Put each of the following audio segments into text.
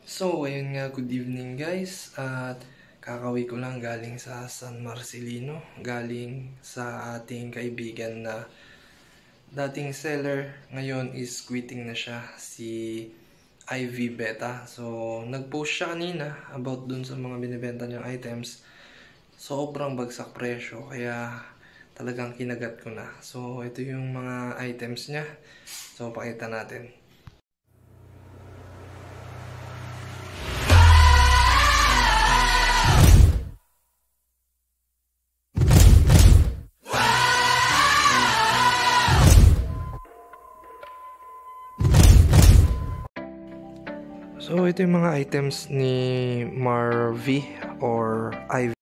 So, ayun nga, good evening guys. At kakauwi ko lang galing sa San Marcelino. Galing sa ating kaibigan na dating seller. Ngayon is quitting na siya, si Ivy Beta. So, nag-post siya kanina about dun sa mga binibenta niyang items. Sobrang bagsak presyo, kaya talagang kinagat ko na. So, ito yung mga items niya. So, pakita natin. So, ito yung mga items ni Marvy or Ivy.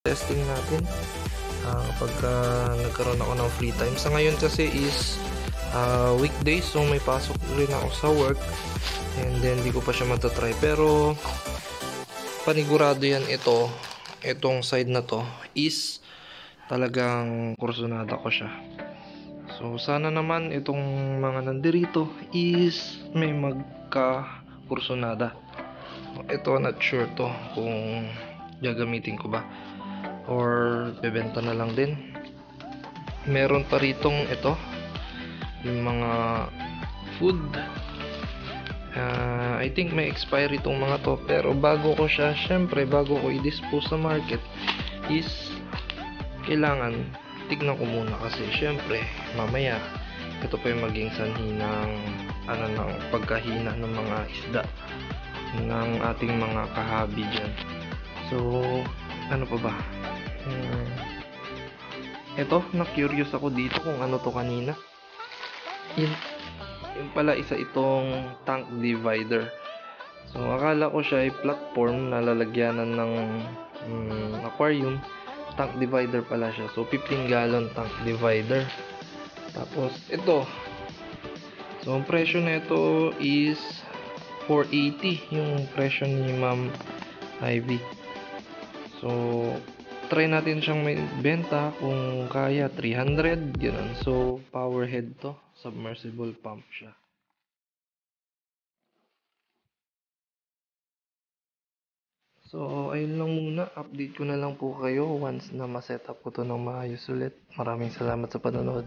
testing natin kapag nagkaroon ako ng free time. Sa ngayon kasi is weekdays, so may pasok rin ako sa work and then di ko pa siya matatry, pero panigurado yan itong side na to is talagang kursunada ko siya. So sana naman itong mga nandirito is may magka kursunada. Ito not sure to kung gagamitin ko ba or bebenta na lang din. Meron pa ritong ito, yung mga food. I think may expiry itong mga to, pero bago ko i-dispose sa market is kailangan tignan ko muna, kasi syempre mamaya ito pa yung maging sanhi ng ng pagkahina ng mga isda ng ating mga kahabi dyan. So ano pa ba, ito, na-curious ako dito kung ano to kanina. Yun pala, isa itong tank divider. So akala ko siya ay platform na lalagyanan ng aquarium. Tank divider pala siya. So 15 gallon tank divider. Tapos ito, so ang presyo na ito is 480 yung presyo ni Ma'am Ivy. So try natin siyang may benta kung kaya 300 ganun. So power head to, submersible pump siya. So ayun lang muna, update ko na lang po kayo once na ma-setup ko to ng maayos ulit. Maraming salamat sa panonood.